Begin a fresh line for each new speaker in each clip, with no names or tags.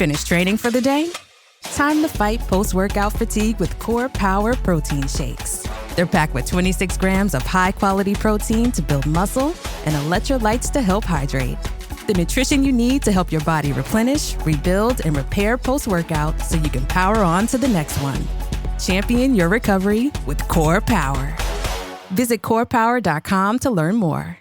Finished training for the day? Time to fight post-workout fatigue with Core Power Protein Shakes. They're packed with 26 grams of high-quality protein to build muscle and electrolytes to help hydrate. The nutrition you need to help your body replenish, rebuild, and repair post-workout so you can power on to the next one. Champion your recovery with Core Power. Visit corepower.com to learn more.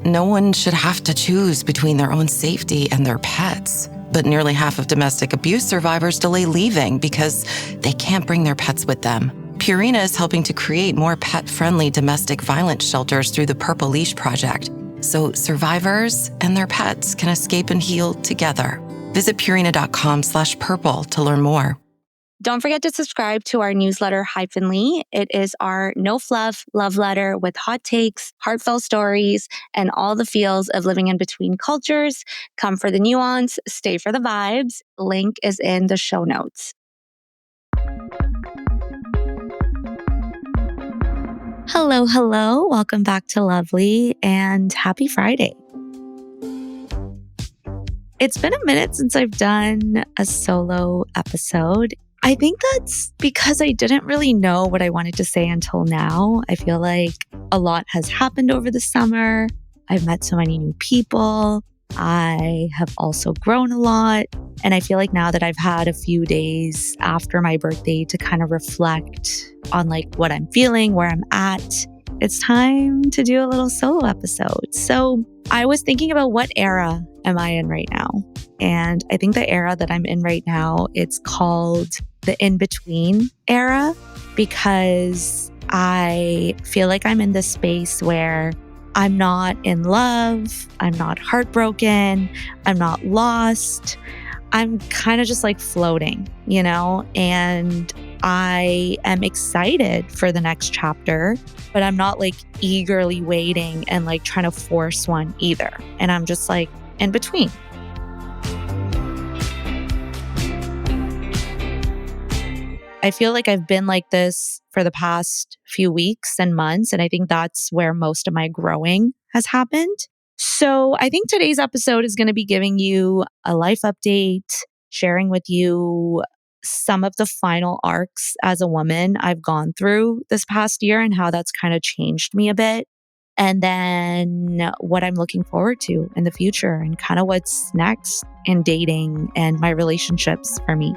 No one should have to choose between their own safety and their pets. But nearly half of domestic abuse survivors delay leaving because they can't bring their pets with them. Purina is helping to create more pet-friendly domestic violence shelters through the Purple Leash Project, so survivors and their pets can escape and heal together. Visit purina.com/purple to learn more.
Don't forget to subscribe to our newsletter, Hyphenly. It is our no-fluff love letter with hot takes, heartfelt stories, and all the feels of living in between cultures. Come for the nuance, stay for the vibes. Link is in the show notes. Hello, hello. Welcome back to Lovely and happy Friday. It's been a minute since I've done a solo episode. I think that's because I didn't really know what I wanted to say until now. I feel like a lot has happened over the summer. I've met so many new people. I have also grown a lot. And I feel like now that I've had a few days after my birthday to kind of reflect on like what I'm feeling, where I'm at, it's time to do a little solo episode. So I was thinking about what era am I in right now? And I think the era that I'm in right now, it's called the in-between era, because I feel like I'm in this space where I'm not in love, I'm not heartbroken, I'm not lost. I'm kind of just like floating, you know, and I am excited for the next chapter, but I'm not like eagerly waiting and like trying to force one either. And I'm just like in between. I feel like I've been like this for the past few weeks and months, and I think that's where most of my growing has happened. So I think today's episode is going to be giving you a life update, sharing with you some of the final arcs as a woman I've gone through this past year and how that's kind of changed me a bit. And then what I'm looking forward to in the future and kind of what's next in dating and my relationships for me.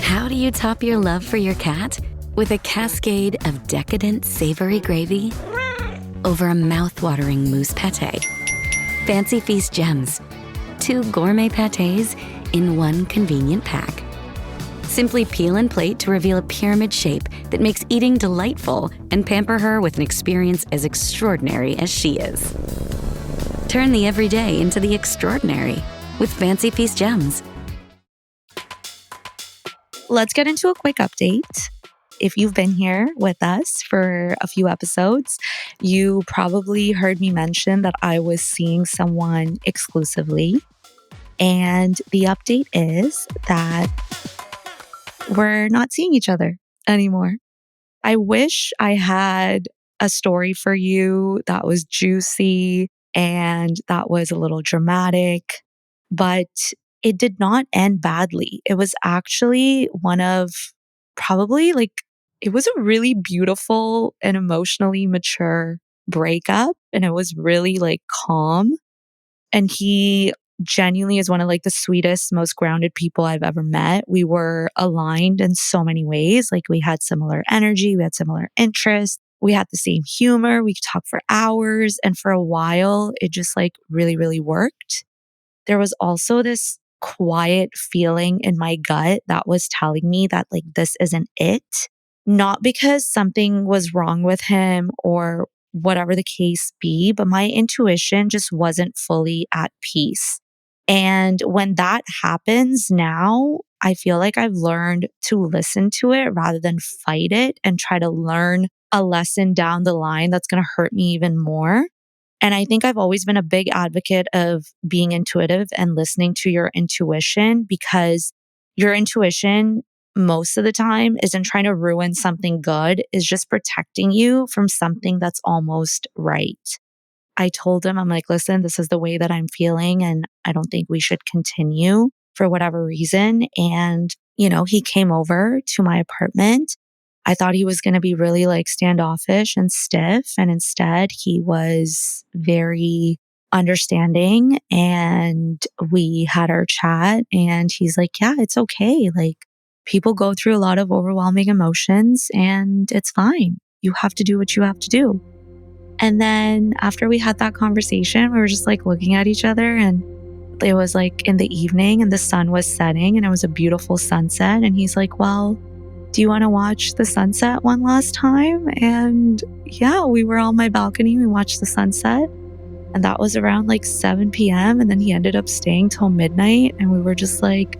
How do you top your love for your cat? With a cascade of decadent, savory gravy over a mouth-watering mousse pâté. Fancy Feast Gems. 2 gourmet pâtés in one convenient pack. Simply peel and plate to reveal a pyramid shape that makes eating delightful and pamper her with an experience as extraordinary as she is. Turn the everyday into the extraordinary with Fancy Feast Gems.
Let's get into a quick update. If you've been here with us for a few episodes, you probably heard me mention that I was seeing someone exclusively. And the update is that we're not seeing each other anymore. I wish I had a story for you that was juicy and that was a little dramatic, but it did not end badly. It was actually one of probably like, it was a really beautiful and emotionally mature breakup. And it was really like calm. And he genuinely is one of like the sweetest, most grounded people I've ever met. We were aligned in so many ways. Like we had similar energy, we had similar interests, we had the same humor, we could talk for hours. And for a while, it just like really, really worked. There was also this quiet feeling in my gut that was telling me that like this isn't it. Not because something was wrong with him or whatever the case be, but my intuition just wasn't fully at peace. And when that happens now, I feel like I've learned to listen to it rather than fight it and try to learn a lesson down the line that's going to hurt me even more. And I think I've always been a big advocate of being intuitive and listening to your intuition, because your intuition most of the time isn't trying to ruin something good, is just protecting you from something that's almost right. I told him, I'm like, listen, this is the way that I'm feeling, and I don't think we should continue for whatever reason. And, he came over to my apartment. I thought he was going to be really like standoffish and stiff. And instead, he was very understanding. And we had our chat. And he's like, yeah, it's okay. Like, people go through a lot of overwhelming emotions, and it's fine. You have to do what you have to do. And then after we had that conversation, we were just like looking at each other, and it was like in the evening and the sun was setting and it was a beautiful sunset. And he's like, well, do you want to watch the sunset one last time? And yeah, we were on my balcony. We watched the sunset, and that was around like 7 p.m. And then he ended up staying till midnight, and we were just like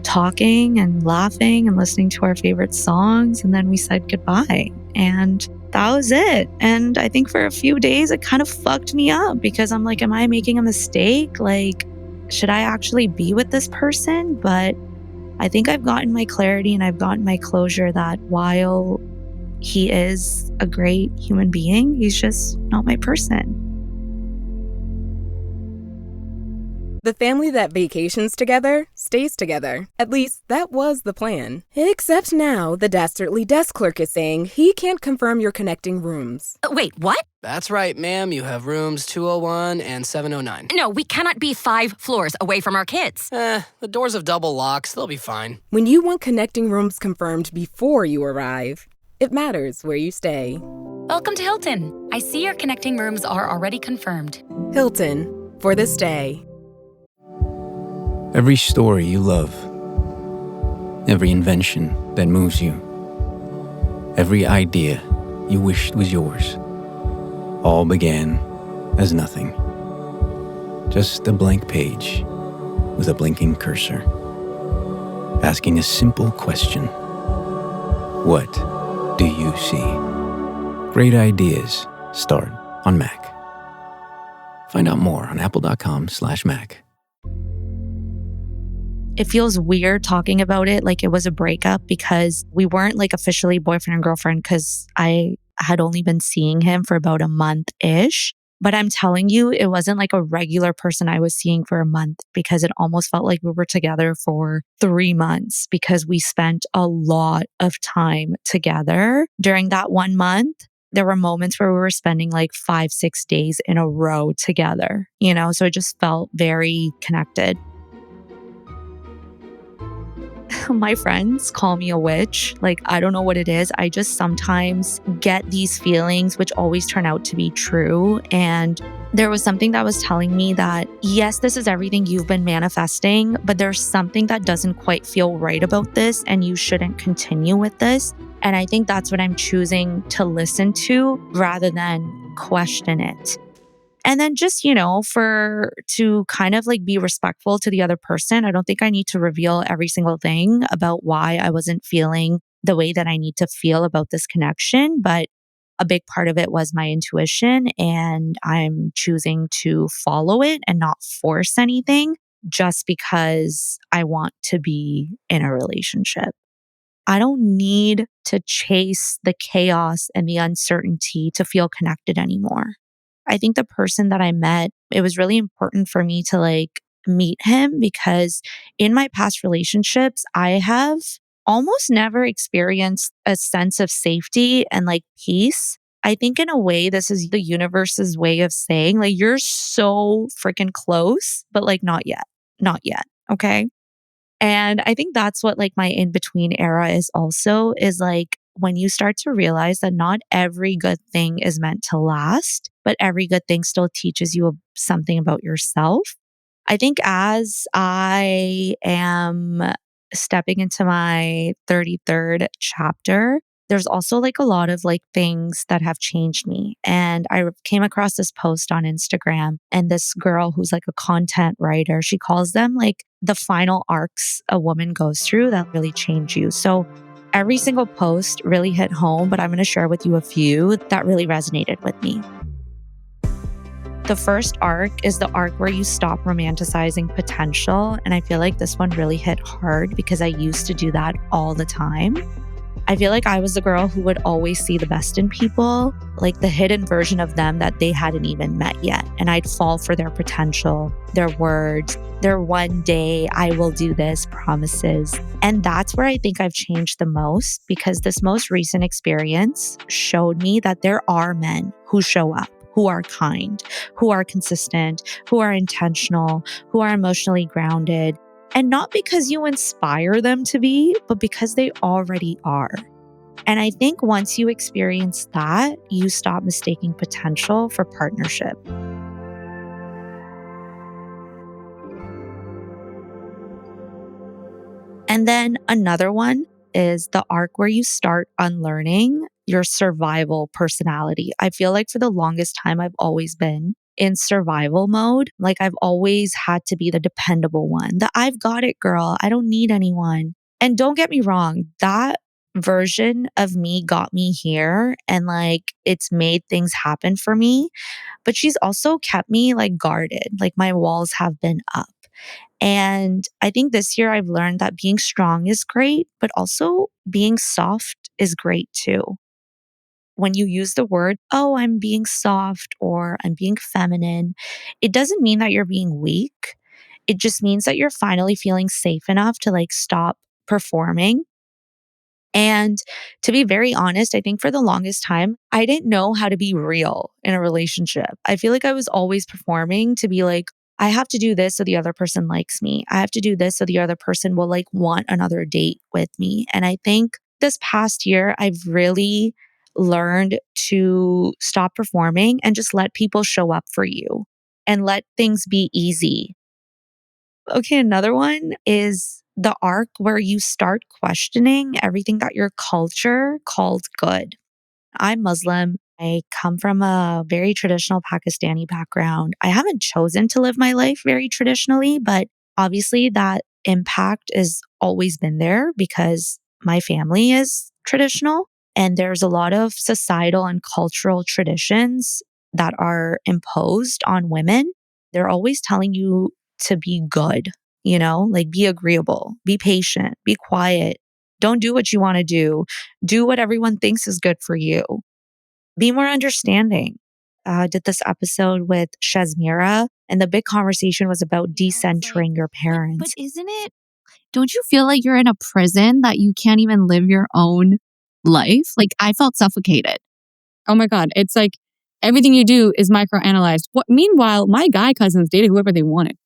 talking and laughing and listening to our favorite songs. And then we said goodbye, and that was it. And I think for a few days, it kind of fucked me up, because I'm like, am I making a mistake? Like, should I actually be with this person? But I think I've gotten my clarity and I've gotten my closure that while he is a great human being, he's just not my person.
The family that vacations together stays together. At least that was the plan. Except now, the dastardly desk clerk is saying he can't confirm your connecting rooms.
Wait, what?
That's right, ma'am. You have rooms 201 and 709.
No, we cannot be 5 floors away from our kids.
The doors have double locks. They'll be fine.
When you want connecting rooms confirmed before you arrive, it matters where you stay.
Welcome to Hilton. I see your connecting rooms are already confirmed.
Hilton, for the stay.
Every story you love, every invention that moves you, every idea you wished was yours, all began as nothing. Just a blank page with a blinking cursor, asking a simple question. What do you see? Great ideas start on Mac. Find out more on apple.com/Mac.
It feels weird talking about it like it was a breakup, because we weren't like officially boyfriend and girlfriend, because I had only been seeing him for about a month-ish. But I'm telling you, it wasn't like a regular person I was seeing for a month, because it almost felt like we were together for 3 months, because we spent a lot of time together. During that 1 month, there were moments where we were spending like 5-6 days in a row together, so it just felt very connected. My friends call me a witch. Like, I don't know what it is. I just sometimes get these feelings, which always turn out to be true. And there was something that was telling me that, yes, this is everything you've been manifesting, but there's something that doesn't quite feel right about this, and you shouldn't continue with this. And I think that's what I'm choosing to listen to rather than question it. And then just, to kind of like be respectful to the other person. I don't think I need to reveal every single thing about why I wasn't feeling the way that I need to feel about this connection. But a big part of it was my intuition, and I'm choosing to follow it and not force anything just because I want to be in a relationship. I don't need to chase the chaos and the uncertainty to feel connected anymore. I think the person that I met, it was really important for me to like meet him, because in my past relationships, I have almost never experienced a sense of safety and like peace. I think in a way, this is the universe's way of saying like, you're so freaking close, but like not yet, not yet. Okay. And I think that's what like my in-between era is also, is like when you start to realize that not every good thing is meant to last, but every good thing still teaches you something about yourself. I think as I am stepping into my 33rd chapter, there's also like a lot of like things that have changed me. And I came across this post on Instagram, and this girl who's like a content writer, she calls them like the final arcs a woman goes through that really change you. So Every single post really hit home, but I'm going to share with you a few that really resonated with me. The first arc is the arc where you stop romanticizing potential. And I feel like this one really hit hard because I used to do that all the time. I feel like I was the girl who would always see the best in people, like the hidden version of them that they hadn't even met yet. And I'd fall for their potential, their words, their one day I will do this promises. And that's where I think I've changed the most, because this most recent experience showed me that there are men who show up, who are kind, who are consistent, who are intentional, who are emotionally grounded. And not because you inspire them to be, but because they already are. And I think once you experience that, you stop mistaking potential for partnership. And then another one is the arc where you start unlearning your survival personality. I feel like for the longest time, I've always been in survival mode. Like I've always had to be the dependable one, the I've got it girl, I don't need anyone. And don't get me wrong, that version of me got me here and like it's made things happen for me. But she's also kept me like guarded, like my walls have been up. And I think this year I've learned that being strong is great, but also being soft is great too. When you use the word, oh, I'm being soft or I'm being feminine, it doesn't mean that you're being weak. It just means that you're finally feeling safe enough to like stop performing. And to be very honest, I think for the longest time, I didn't know how to be real in a relationship. I feel like I was always performing to be like, I have to do this so the other person likes me. I have to do this so the other person will like want another date with me. And I think this past year, I've really learned to stop performing and just let people show up for you and let things be easy. Okay, another one is the arc where you start questioning everything that your culture called good. I'm Muslim. I come from a very traditional Pakistani background. I haven't chosen to live my life very traditionally, but obviously that impact has always been there because my family is traditional. And there's a lot of societal and cultural traditions that are imposed on women. They're always telling you to be good, like be agreeable, be patient, be quiet. Don't do what you want to do. Do what everyone thinks is good for you. Be more understanding. Did this episode with Shazmira, and the big conversation was about decentering your parents.
But isn't it? Don't you feel like you're in a prison that you can't even live your own life? Like I felt suffocated. Oh my God. It's like everything you do is microanalyzed. Meanwhile, my guy cousins dated whoever they wanted.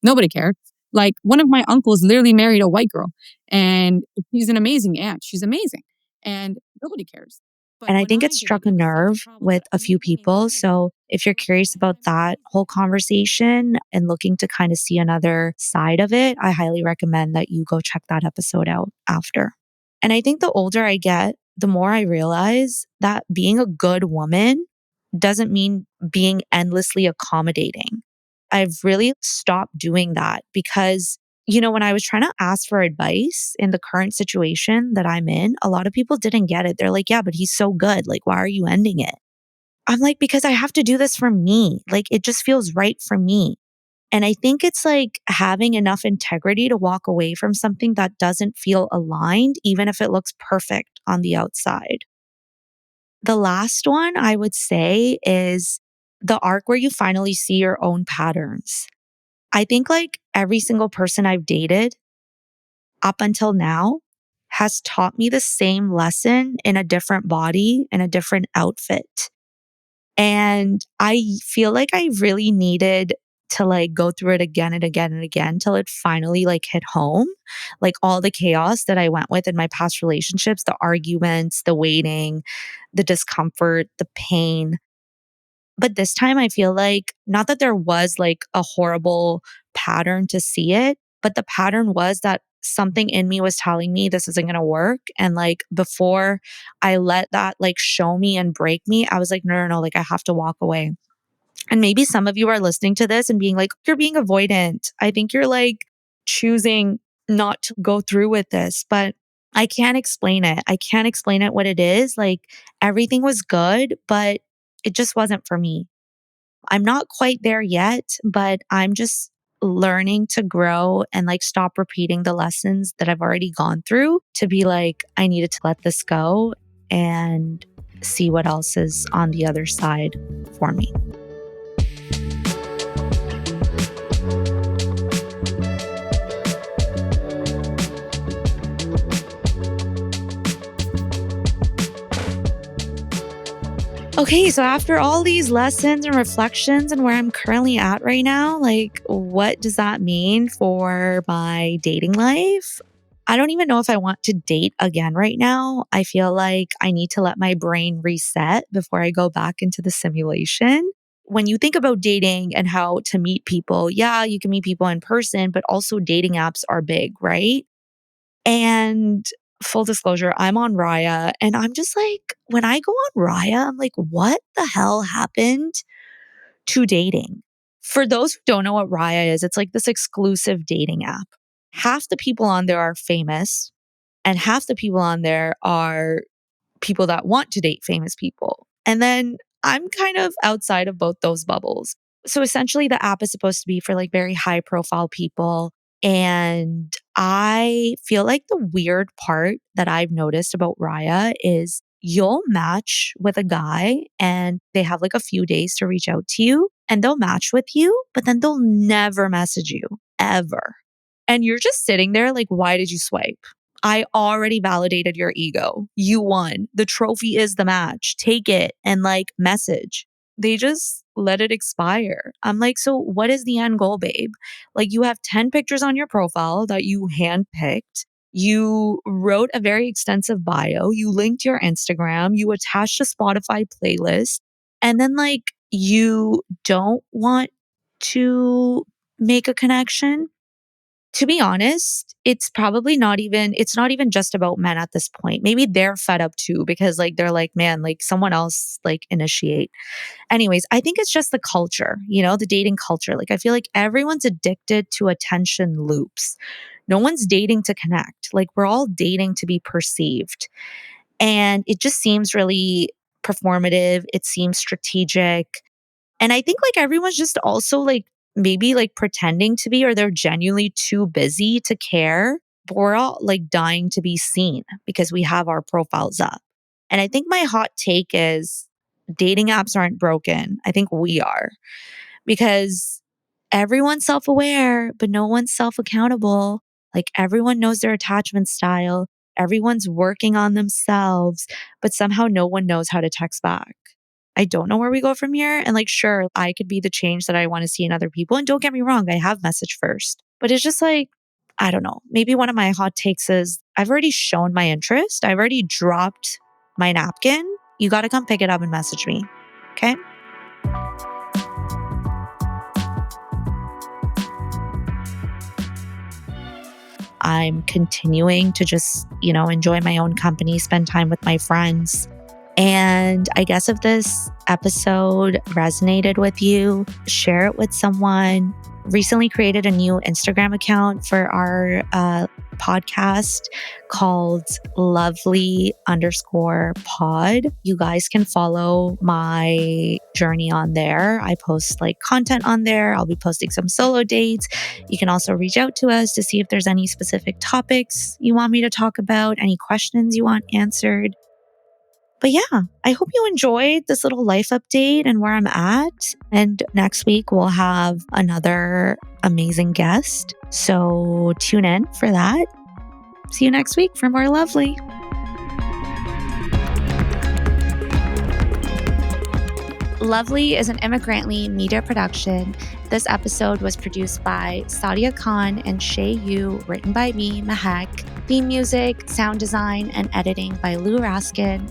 Nobody cared. Like one of my uncles literally married a white girl and she's an amazing aunt. She's amazing and nobody cares.
And I think it struck a nerve with a few people. So if you're curious about that whole conversation and looking to kind of see another side of it, I highly recommend that you go check that episode out after. And I think the older I get, the more I realize that being a good woman doesn't mean being endlessly accommodating. I've really stopped doing that because when I was trying to ask for advice in the current situation that I'm in, a lot of people didn't get it. They're like, yeah, but he's so good. Like, why are you ending it? I'm like, because I have to do this for me. Like, it just feels right for me. And I think it's like having enough integrity to walk away from something that doesn't feel aligned, even if it looks perfect on the outside. The last one I would say is the arc where you finally see your own patterns. I think like every single person I've dated up until now has taught me the same lesson in a different body, in a different outfit. And I feel like I really needed to like go through it again and again and again till it finally like hit home. Like all the chaos that I went with in my past relationships, the arguments, the waiting, the discomfort, the pain. But this time I feel like not that there was like a horrible pattern to see it, but the pattern was that something in me was telling me this isn't going to work. And like before I let that like show me and break me, I was like, no, like I have to walk away. And maybe some of you are listening to this and being like, you're being avoidant. I think you're like choosing not to go through with this. But I can't explain it. I can't explain it what it is. Like everything was good, but it just wasn't for me. I'm not quite there yet, but I'm just learning to grow and like stop repeating the lessons that I've already gone through to be like, I needed to let this go and see what else is on the other side for me. Okay, so after all these lessons and reflections and where I'm currently at right now, like what does that mean for my dating life? I don't even know if I want to date again right now. I feel like I need to let my brain reset before I go back into the simulation. When you think about dating and how to meet people, yeah, you can meet people in person, but also dating apps are big, right? And full disclosure, I'm on Raya and I'm just like, when I go on Raya, I'm like, what the hell happened to dating? For those who don't know what Raya is, it's like this exclusive dating app. Half the people on there are famous and half the people on there are people that want to date famous people. And then I'm kind of outside of both those bubbles. So essentially, the app is supposed to be for like very high profile people. And I feel like the weird part that I've noticed about Raya is you'll match with a guy and they have like a few days to reach out to you and they'll match with you, but then they'll never message you ever. And you're just sitting there like, why did you swipe? I already validated your ego. You won. The trophy is the match. Take it and like message. They just let it expire. I'm like, so what is the end goal, babe? Like you have 10 pictures on your profile that you handpicked. You wrote a very extensive bio. You linked your Instagram. You attached a Spotify playlist. And then like you don't want to make a connection. To be honest, it's not even just about men at this point. Maybe they're fed up too because like they're like, man, like someone else like initiate. Anyways, I think it's just the culture, the dating culture. Like I feel like everyone's addicted to attention loops. No one's dating to connect. Like we're all dating to be perceived. And it just seems really performative. It seems strategic. And I think like everyone's just also like maybe like pretending to be, or they're genuinely too busy to care. But we're all like dying to be seen because we have our profiles up. And I think my hot take is dating apps aren't broken. I think we are because everyone's self aware, but no one's self accountable. Like everyone knows their attachment style. Everyone's working on themselves, but somehow no one knows how to text back. I don't know where we go from here. And like, sure, I could be the change that I want to see in other people. And don't get me wrong, I have message first, but it's just like, I don't know. Maybe one of my hot takes is I've already shown my interest. I've already dropped my napkin. You got to come pick it up and message me. Okay. I'm continuing to just, enjoy my own company, spend time with my friends. And I guess if this episode resonated with you, share it with someone. Recently created a new Instagram account for our podcast called lovely_pod. You guys can follow my journey on there. I post like content on there. I'll be posting some solo dates. You can also reach out to us to see if there's any specific topics you want me to talk about, any questions you want answered. But yeah, I hope you enjoyed this little life update and where I'm at. And next week, we'll have another amazing guest. So tune in for that. See you next week for more Lovely. Lovely is an Immigrantly media production. This episode was produced by Sadia Khan and Shay Yu, written by me, Mahek. Theme music, sound design, and editing by Lou Raskin.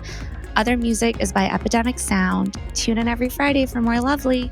Other music is by Epidemic Sound. Tune in every Friday for more Lovely.